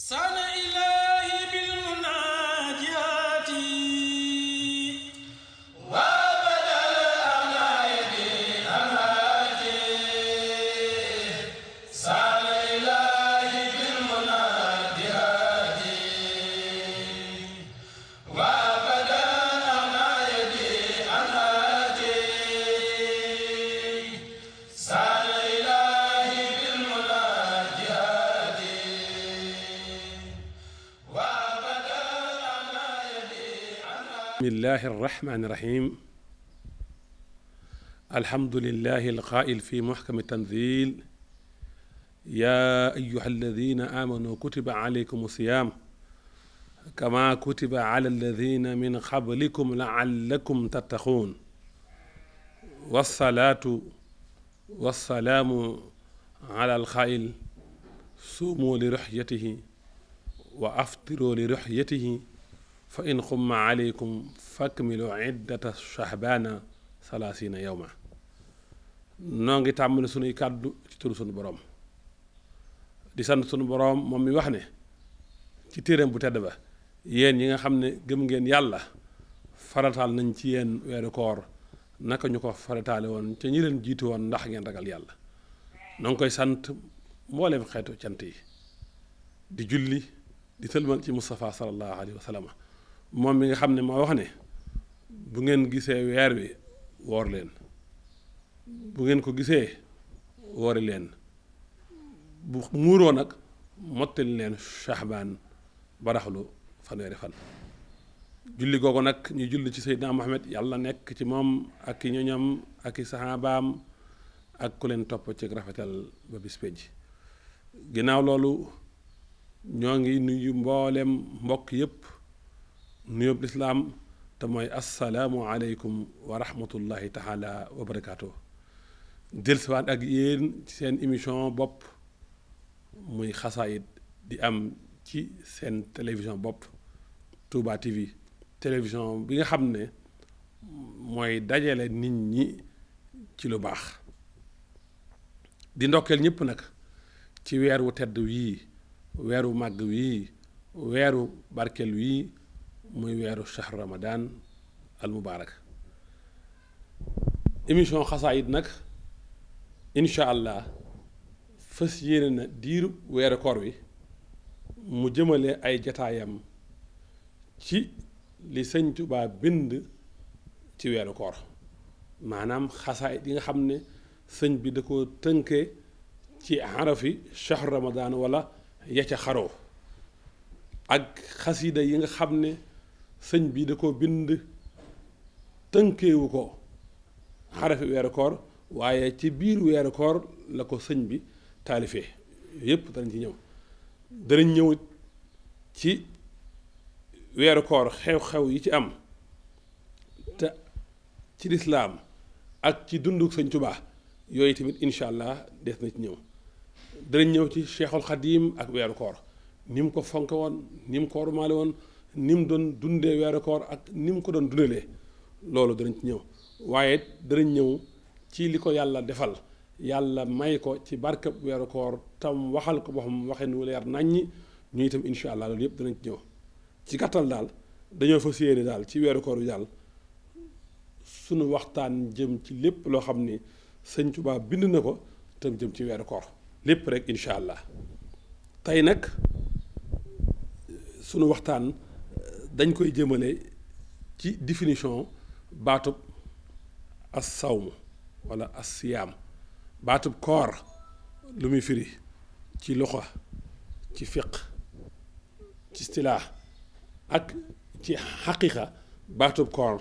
sana ilahi bil munajati wa badal amnayati amhati sana ilahi bil munajati wa badal amnayati amhati sana ilahi bil munajati bismillahi irrahmani irrahim alhamdulillahi alqaa'il fi muhkami tanzil yaa ayyuha alladina amanu kutiba alaykum siyaam kama kutiba ala alladina min qablikum laallakum tattaquun wassalaatu wassalaamu ala alqaa'il suumu li ruhyatihi wa aftiru li ruhyatihi fa in xumma aleykum fakmilu iddata shahbaana salaasina yowma noo ngi tàmbali sunuy kàddu ci turu sunu boroom di sant sunu boroom moom mi wax ne ci téereem bu tedd ba yéen yi nga xam ne gëm ngeen yàlla farataal nañ ci yéen weeru koor naka ñu ko farataale woon ca ñi leen jiitu woon ndax ngeen ragal yàlla noo ngi koy sant mbooleem xeetu cant yi di julli di sëlmal ci Mustafa sallallahu alayhi wa sallam moom mi nga xam ne moo wax ne bu ngeen gisee weer wi woor leen bu ngeen ko gisee woori leen bu muuroo nag mottali leen Shahbaan baraxlu fanweeri fan julli googu nag ñu julli ci Seydina Muhammad yàlla nekk ci moom ak i ñoñam ak i saxaabaam ak ku leen topp ci rafetal ba bis penc ginnaaw loolu ñoo ngi nuyu mboolem mbokk yépp nuyób lislaam te mooy assalaamu aleykum wa rahmatullahi taala wa barakaatu dellusiwaat ak yéen ci seen émission bopp muy xasaayid di am ci seen télévision bopp Touba TV télévision bi nga xam ne mooy dajale nit ñi ci lu baax di ndokkeel ñépp nag ci weer wu tedd wii weeru màgg wii weeru barkeel wii muy weeru shahr ramadan al mubaarak émission xasaayid nag incha allah fas yéene na diiru weeru koor wi mu jëmale ay jataayam ci li sëñ Tuubaa bind ci weeru koor maanaam xasaayid yi nga xam ne sëñ bi da ko tënkee ci xarafi shahr ramadan wala ya ca xaroo ak xasida yi nga xam ne sëñ bi da ko bind tënkeewu ko xarafi weeru koor waaye ci biir weeru koor la ko sëñ bi taalifee yépp danañ ci ñëw danañ ñëw ci weeru koor xew-xew yi ci am te ci lislaam ak ci dunduk sëñ Tuubaa yooyu tamit incha allah des na ci ñëw danañ ñëw ci Cheikhul Xadim ak weeru koor ni mu ko fonke woon ni mu ko ormaale woon ni mu doon dundee weeru koor ak ni mu ko doon dundalee loolu danañ ci ñëw waaye danañ ñëw ci li ko yàlla defal yàlla may ko ci barkab weeru koor tam waxal ko boo xam waxee nu leer naññi ñu itam incha allah loolu yëpp danañ ci ñëw ci gàttal daal dañoo fas yéene daal ci weeru koor bi daal sunu waxtaan jëm ci lépp loo xam ni sëñ Tuubaa bind na ko tam jëm ci weeru koor lépp rek incha allah tey nag sunu waxtaan dañ koy jëmale ci définition baatub as sawmu wala as siyaam baatub koor lu muy firi ci luxa ci fiq ci istilaax ak ci xaqiqa baatub koor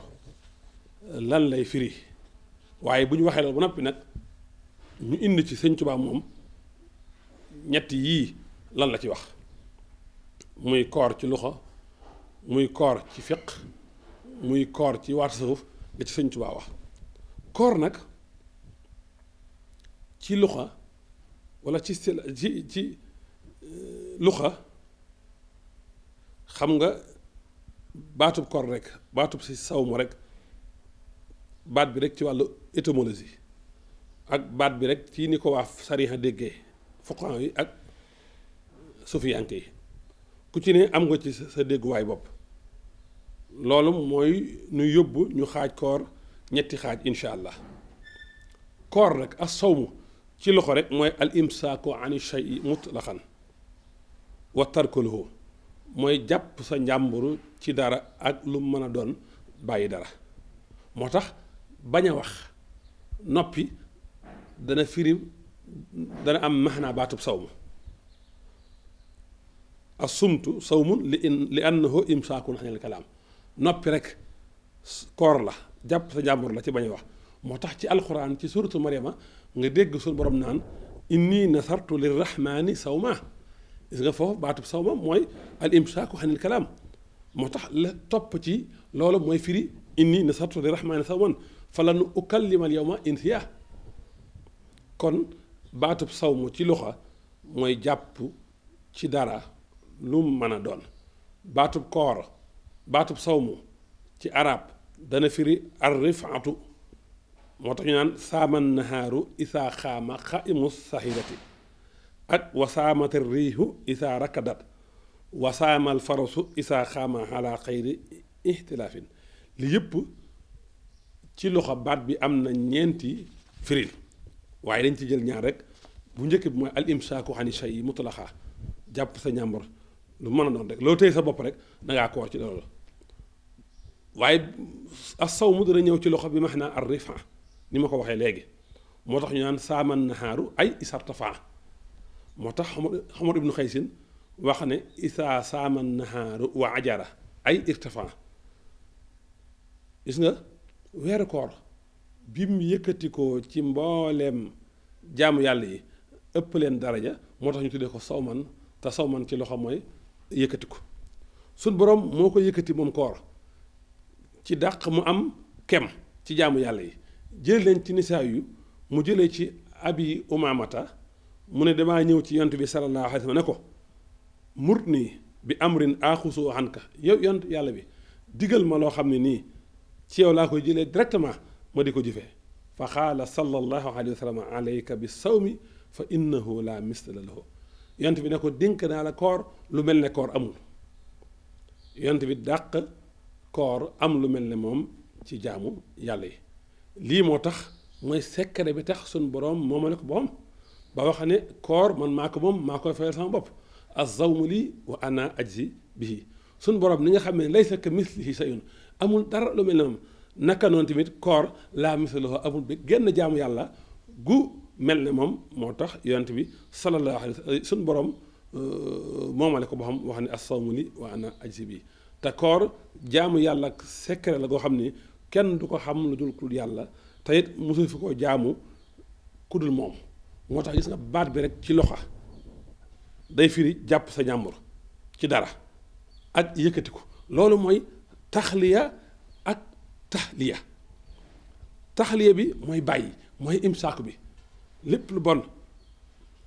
lan lay firi waaye bu ñu waxee la ba noppi nag ñu indi ci sëñ Tuubaa moom ñett yii lan la ci wax muy koor ci luxa muy koor ci fiq muy koor ci waa tasawuf nga ci sëñ Tuubaa wax koor nag ci luxa walla ci luxa xam nga baatub koor rek baatub si sawmu rek baat bi rek ci wàllu étymologie ak baat bi rek ci ni ko waa sariya déggee fuqahaa yi ak sufiyanke yi ku ci ne am nga ci sa dégguwaay bopp. loolu mooy nu yóbbu ñu xaaj koor ñetti xaaj incha allah. koor rek as sawmu ci loxo rek mooy al imsaaku ani shay'i mutlaqan wa tarkuhu mooy jàpp sa njàmburu ci dara ak lu mën a doon bàyyi dara. moo tax bañ a wax noppi dana firi dana am maxnaa baatub sawmu. as-sumtu sawmun li annahu imsaakun anil kalaam noppi rek koor la jàpp sa njàmbur la ci bañ a wax. moo tax ci alxuraan ci suuratu Maryama nga dégg suñu borom naan inni nasartu lirrahmani sawma. gis nga foofu baatub sawma mooy al imsaaku anil kalaam. moo tax la topp ci loolu mooy firi inni nasartu lirrahmani sawman falan ukallima al yawma insiya. kon baatub sawmu ci luxa mooy jàpp ci dara lu mën a doon. baatub koor baatub sawmu ci arab dana firi ar-rif'atu. moo tax ñu naan saaman nahaaru isaa xaama xaimu sahidati ak wasaamati riihu isaa rakadat wasaamal farasu isaa xaama ala xayri ixtilaafin. li yëpp ci loxo baat bi am na ñeenti firil waaye dañ ci jël ñaar rek. bu njëkk bi mooy al imsaaku ani shay mutlaqa jàpp sa ñàmbur lu mën a doon rek loo téye sa bopp rek dangaa koor ci loolu. waaye as-sawmu dana ñëw ci loxo bi maanaa ar-rifa ni ma ko waxee léegi. moo tax ñu naan saaman nahaaru ay isartafa. moo tax Umar ibnu Xaysin wax ne isaa saaman nahaaru wa ajara ay irtafa. gis nga weeru koor bi mu yëkkati ko ci mbooleem jaamu yàlla yi ëpp leen daraja moo tax ñu tuddee ko sawman te sawman ci loxo mooy yëkkati ko. suñ boroom moo ko yëkkati moom koor ci dàq mu am kem ci jaamu yàlla yi. jël leen ci nisaa yu mu jëlee ci abi umamata mu ne damaa ñëw ci yont bi sallallahu alayhi wa sallam ne ko murt nii bi amrin aaxusu anka yow yont yàlla bi digal ma loo xam ne nii ci yow laa koy jëlee directement ma di ko jëfee. fa qaala sallallahu alayhi wa sallam alayka bi sawmi fa innahu la misla lahu. yont bi ne ko dénk naa la koor lu mel ne koor amul. yont bi dàq koor am lu mel ne moom ci jaamu yàlla yi. lii moo tax mooy secret bi tax suñ boroom mooma ne ko boppam ba wax ne koor man maa ko moom maa koy fayal sama bopp. az-zawmu lii wa ana ajzi bihi. suñ boroom ni nga xam ne laysa ka mislihi shay'un amul dara lu mel ne moom naka noonu tamit koor laa misla lahu amul bi genn jaamu yàlla gu mel ne moom. moo tax yonent bi sallallahu alayhi wa sallam suñ boroom moomale ko boppam wax ne as-sawmu lii wa ana ajzi bihi. te koor jaamu yàlla ak secret la goo xam ne kenn du ko xam lu dul ku yàlla te it mosu fi ko jaamu ku dul moom. moo tax gis nga baat bi rek ci loxo day firi jàpp sa ñàmbur ci dara ak yëkkati ko. loolu mooy taxliya ak tahliya. taxliya bi mooy bàyyi mooy imsaak bi lépp lu bon.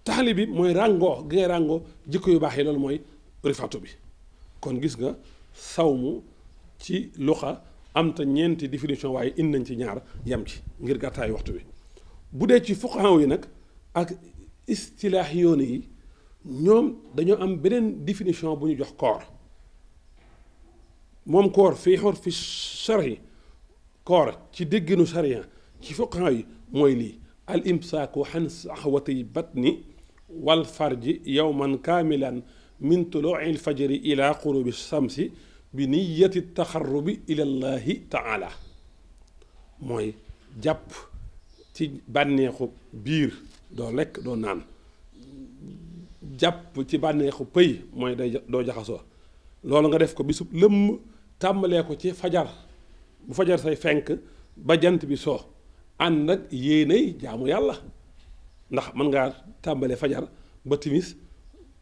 taxliya bi mooy ràngoo gi ngay ràngoo jikko yu baax yi loolu mooy rifatu bi. kon gis nga sawmu ci luxa am te ñeenti définition waaye indi nañ ci ñaar yem ci ngir gàttaayu waxtu bi. bu dee ci fuqahaa yi nag ak istilaahiyoon yi ñoom dañoo am beneen définition bu ñu jox koor. moom koor fii xurfi shar'i koor ci dégginu sharia ci fuqahaa yi mooy lii al imsaaku an sahwati batni wal farji yawman kaamilan min tuluu'i lfajri ila qurubi shamsi bi niyati taxarrubi ila llahi taala. mooy jàpp ci bànneexu biir doo lekk doo naan. jàpp ci bànneexu pëy mooy day doo jaxasoo. loolu nga def ko bisub lëmm tàmbalee ko ci fajar bu fajar say fenk ba jant bi soo ànd ak yéenay jaamu yàlla. ndax mën ngaa tàmbalee fajar ba timis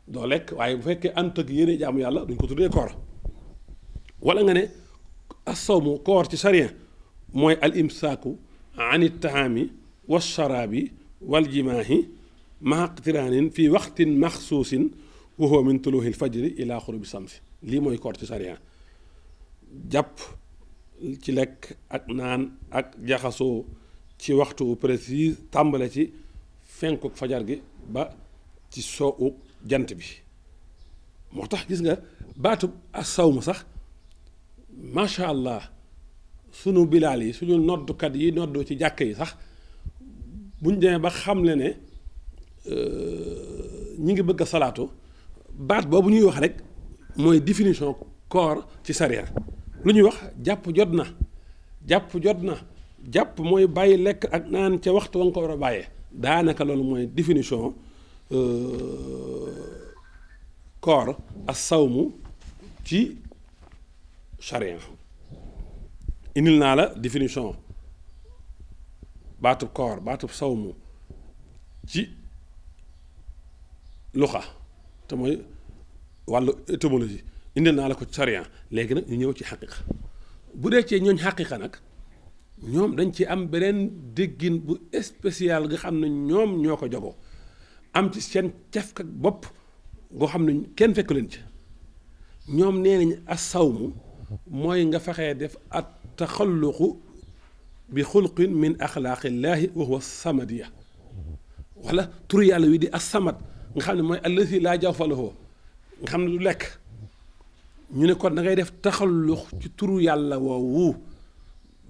doo lekk waaye bu fekkee ànd ak yéenay jaamu yàlla duñ ko tuddee koor. wala nga ne as-sawmu koor ci sariya mooy al imsaaku an it-tahaami wa sharaabi wal jimaahi maa iqtiraanin fi waqtin maxsuusin wa huwa min tuluuhi l-fajri ila xurubi samsi. lii mooy koor ci sariya jàpp ci lekk ak naan ak jaxasoo ci waxtu précis tàmbale ci fenkuk fajar gi ba ci soowu jant bi. moo tax gis nga baatub as-sawm sax macha allah sunu bilaal yi suñu noddukat yi noddu ci jàkk yi sax buñ demee ba xam le ne ñi ngi bëgg a salaatu baat boobu ñuy wax rek mooy définition koor ci sariya lu ñuy wax jàpp jot na jàpp jot na jàpp mooy bàyyi lekk ak naan ca waxtu wa nga ko war a bàyyee daanaka loolu mooy définition koor as sawmu ci charia indil naa la définition baatub koor baatub sawmu ci luxa te mooy wàllu étymologie indil naa la ko charia léegi nag ñu ñëw ci xaqiqa bu dee ci ñooñ xaqiqa nag ñoom dañ ci am beneen déggin bu spécial nga xam ne ñoom ñoo ko jogoo am ci seen cafka bopp goo xam ne kenn fekk leen ci ñoom nee nañ as-sawmu mooy nga fexee def at taxalluqu bi xulqin min axlaaqillaahi wa huwa samadiya wala turu yàlla wi di as-samad nga xam ne mooy allazi laa jawfa lahu nga xam ne du lekk ñu ne kon da ngay def taxalluq ci turu yàlla woowu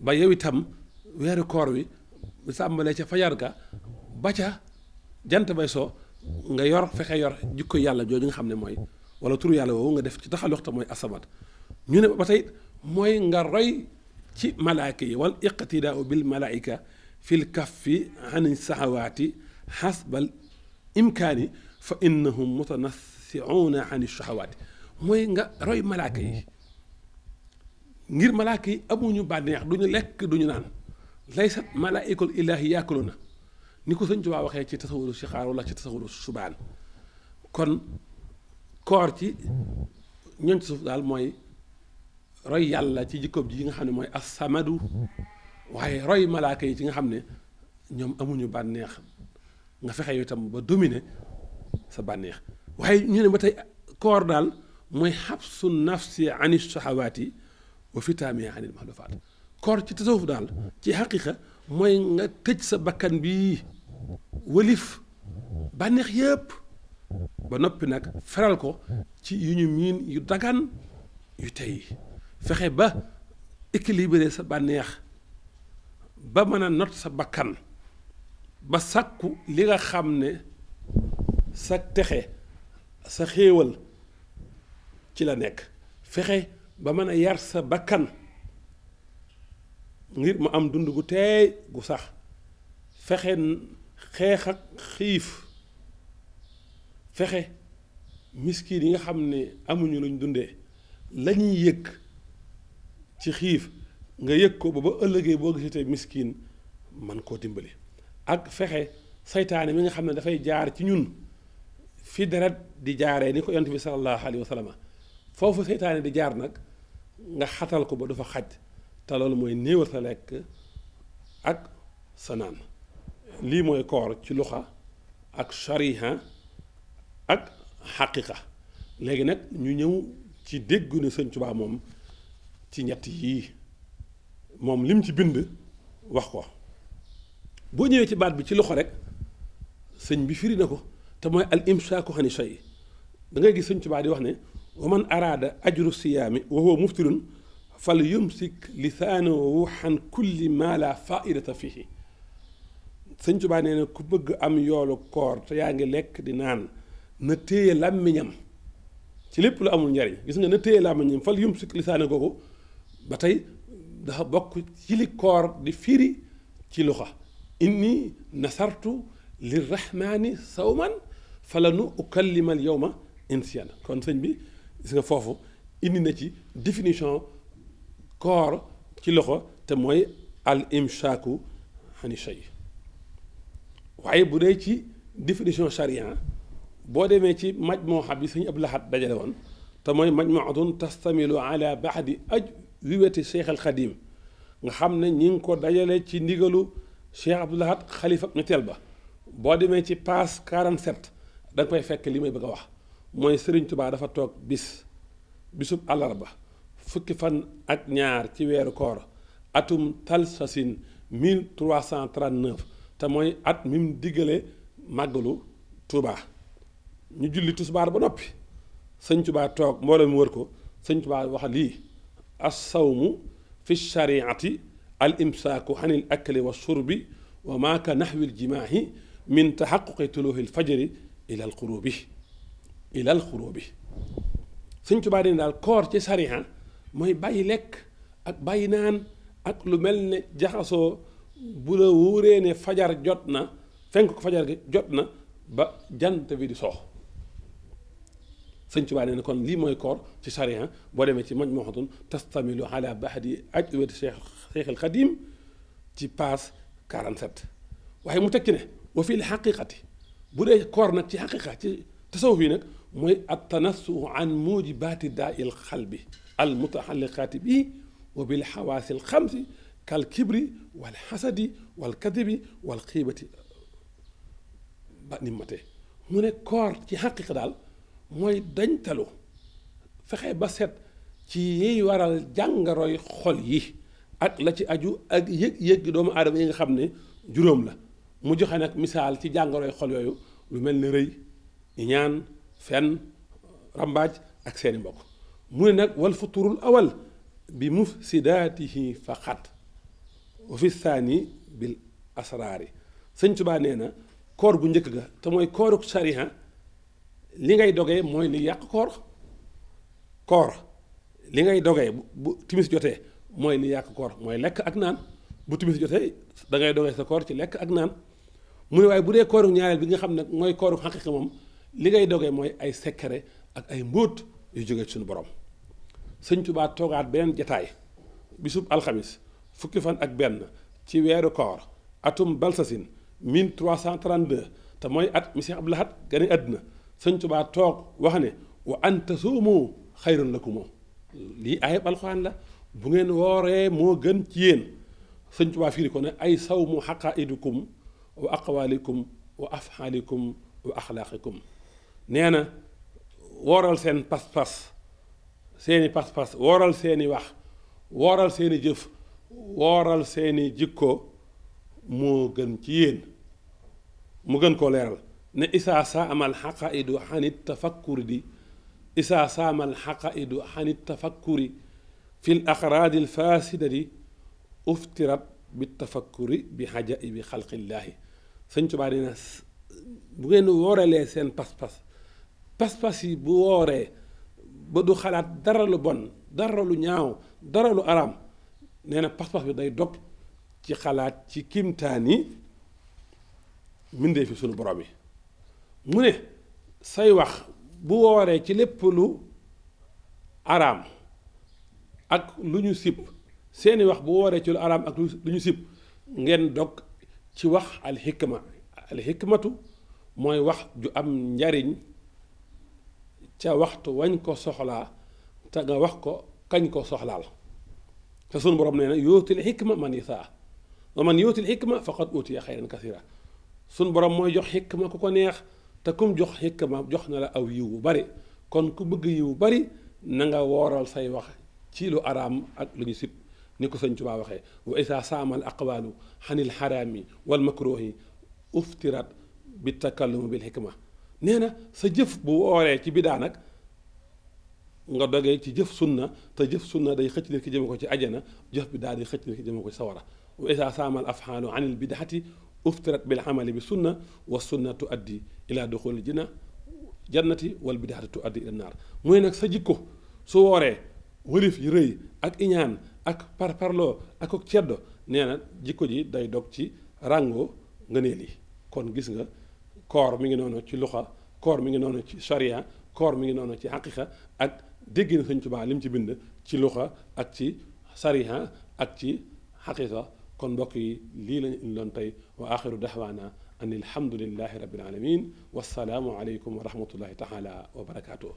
ba yow itam weeru koor wi bu sàmbalee ca fajar ga ba ca jant bay soo nga yor fexe yor jikko yàlla jooju nga xam ne mooy wala turu yàlla woowu nga def ci taxalluq te mooy asamat ñu ne ba tey mooy nga roy ci malaaka yi wal iqtidaau bil malaika fil kaffi ani sahawaati xasbal imkaani fa innahum mutanassiuuna ani shahawaati mooy nga roy malaaka yi ngir malaaka yi amuñu bànneex duñu lekk duñu naan laysat malaaikul ilaahi yaakuluna ni ko sëñ Tuubaa waxee ci tasawuru sixaar wala ci tasawuru subaan kon koor ci ñooñ ci suuf daal mooy roy yàlla ci jikkoom ji nga xam ne mooy as-samadu waaye roy malaaka yi ci nga xam ne ñoom amuñu bànneex nga fexe yow itam ba dominer sa bànneex waaye ñu ne ba tey koor daal mooy xabsu nafsi ani shahawaati wa fitaamiha anil mahlufaat koor ci tasawuf daal ci xaqiqa mooy nga tëj sa bakkan bi wëlif bànneex yépp ba noppi nag feral ko ci yu ñu miin yu dagan yu tey fexe ba équilibré sa bànneex ba mën a not sa bakkan ba sàkku li nga xam ne sa texe sa xéewal ci la nekk fexe ba mën a yar sa bakkan ngir mu am dund gu teey gu sax fexe xeex ak xiif fexe miskin yi nga xam ne amuñu luñ dundee la ñuy yëg ci xiif nga yëg ko ba ëllëgee boo gisatee miskin man koo dimbali ak fexe saytaane mi nga xam ne dafay jaar ci ñun fi deret di jaaree ni ko yonent bi sallallahu alayhi wa sallam foofu saytaane di jaar nag nga xatal ko ba du fa xaj te loolu mooy néewal sa lekk ak sa naan lii mooy koor ci luxa ak shariha ak xaqiqa léegi nag ñu ñëw ci déggu ne sëñ Tuubaa moom ci ñett yii moom lim ci bind wax ko boo ñëwee ci baat bi ci loxo rek sëñ bi firi na ko te mooy al imsaaku xani shay da ngay gis sëñ Tuubaa di wax ne wa man araada ajru siyaami wa huwa muftirun fal yumsik lisaanahu xan kulli maa la faidata fihi sëñ Tuubaa nee na ku bëgg am yoolu koor te yaa ngi lekk di naan na téye làmmiñam ci lépp lu amul njariñ gis nga na téye làmmiñam fal yumsik lisaana googu ba tey dafa bokk ci li koor di firi ci luxa inni nasartu lirrahmani sawman falanu ukallima al yawma insiana kon sëñ bi gis nga foofu indi na ci définition koor ci loxo te mooy al imshaaku hani shay waaye bu dee ci définition charia boo demee ci majmuha bi sëñ Abdul Ahad dajale woon te mooy majmuatun tastamilu ala baxdi ajwibati Cheikh al Xadim nga xam ne ñi ngi ko dajale ci ndigalu Cheikh Abdul Ahad xalifa ñetteel ba boo demee ci page 47 da nga koy fekk li may bëgg a wax mooy Sëriñ Tubaa dafa toog bisub àllarba fukki fan ak ñaar ci weeru koor atum talsasin 1339 te mooy at mi mu diggale màggalu Tuubaa ñu julli tusbaar ba noppi sëñ Tuubaa toog mbooloo mu wër ko sëñ Tuubaa wax lii as-sawmu fi shariati al imsaaku anil akli wa shurbi wa maa ka naxwil jimaahi min taxaquqi tuluuhil fajri ilal xuruubi sëñ Tuubaa dina daal koor ci sariya mooy bàyyi lekk ak bàyyi naan ak lu mel ne jaxasoo bu la wóoree ne fajar jot na fenk ko fajar gi jot na ba jant bi di soox sëñ Tuubaa nee na kon lii mooy koor ci sariya boo demee ci majmuhatun tastamilu ala bahdi ajwadi Cheikh al Xadim ci paas 47 waaye mu tekki ne wa fil xaqiqati bu dee koor nag ci xaqiqa ci tasawuf yi nag mooy at tanassu an mujibaati daa il xalbi al mutaxalliqaati bi wa bil xawaasi al xamsi kal kibri wal xasadi wal kadibi wal xiibati ba nimmatee mu ne koor ci xaqiqa daal mooy dañtalu fexe ba set ci yiy waral jàngaroy xol yi ak la ci aju ak yëg-yëg doomu aadama yi nga xam ne juróom la mu joxe nag misaal ci jàngaroy xol yooyu lu mel ne rëy ñaan fen rambaaj ak seeni mbokk mu ne nag wal futurul awal bi mufsidaatihi faqat wa fi saani bil asraari sëñ Tuubaa nee na koor gu njëkk ga te mooy kooruk sariya li ngay dogee mooy li yàq koor li ngay dogee bu timis jotee mooy li yàq koor mooy lekk ak naan bu timis jotee da ngay dogee sa koor ci lekk ak naan mu ne waaye bu dee kooru ñaareel bi nga xam ne mooy kooru xaqiqa moom li ngay dogee mooy ay secret ak ay mbóot yu jógee ci suñu borom sëñ Tuubaa toogaat beneen jataay bisub alxamis fukki fan ak benn ci weeru koor atum balsasin 1332 te mooy at mi Seex Abdul Ahad gane àddina sëñ Tuubaa toog wax ne wa an tasuumu xayrun lakum lii ayab alxuraan la bu ngeen wooree moo gën ci yéen sëñ Tuubaa firi ko ne ay sawmu xaqaidukum wa aqwaalikum wa afxaalikum wa axlaaqikum nee na wooral seen pas-pas seeni pas-pas wooral seeni wax wooral seeni jëf wooral seeni jikko moo gën ci yéen mu gën koo leeral ne isaa saamal xaqaidu xanit tafakkuri di isaa saamal xaqaidu xanit tafakkuri fil axraadi lfaasidati uftirat bi tafakkuri bi xajaibi xalqillaahi sëñ Tuubaa nee na bu ngeen wooralee seen pas-pas yi bu wooree ba du xalaat dara lu bon dara lu ñaaw dara lu araam nee na pas-pas bi day dog ci xalaat ci kimtaani mbindee fi sunu borom yi mu ne say wax bu wooree ci lépp lu araam ak lu ñu sib seeni wax bu wooree ci lu araam ak lu ñu sib ngeen dog ci wax alxikmatu mooy wax ju am njariñ ca waxtu wañ ko soxlaa te nga wax ko kañ ko soxlaal te sunu borom nee na yootil xikma man yasaa wa man yootil xikma faqad utiya xayran kasira sunu borom mooy jox xikma ku ko neex te kum jox xikma jox na la aw yiw bu bari kon ku bëgg yiw bu bari na nga wooral say wax ci lu araam ak lu ñu sib ni ko sëñ Tuubaa waxee wa isaa saamal aqwaalu xanil xaraami wal makruhi uftirat bi takallumi bil xikma nee na sa jëf bu wooree ci bidaa nag nga dogee ci jëf sunna te jëf sunna day xëcc nit ki jëme ko ci ajana jëf bidaa day xëcc nit ki jëme ko ci sawara wa isaa saamal afxaalu anil bidaati uftirat bil amali bi sunna wa sunna tuaddi ila duxuli jannati wal bidaati tuaddi ila naar mooy nag sa jikko su wooree wërif yi rëy ak iñaan ak parparloo ak ak ceddo nee na jikko ji day dog ci ràngoo ngëneel yi kon gis nga koor mi ngi noonu ci luxa koor mi ngi noonu ci sharia koor mi ngi noonu ci xaqiqa ak dégg na Sëñ Tuubaa li mu ci bind ci luxa ak ci sharia ak ci xaqiqa kon mbokk yi lii lañu indiloon tey wa axiru daxwaana an alhamdulillahi rabbil alamin wassalaamu aleykum wa rahmatullahi taala wa barakaatuh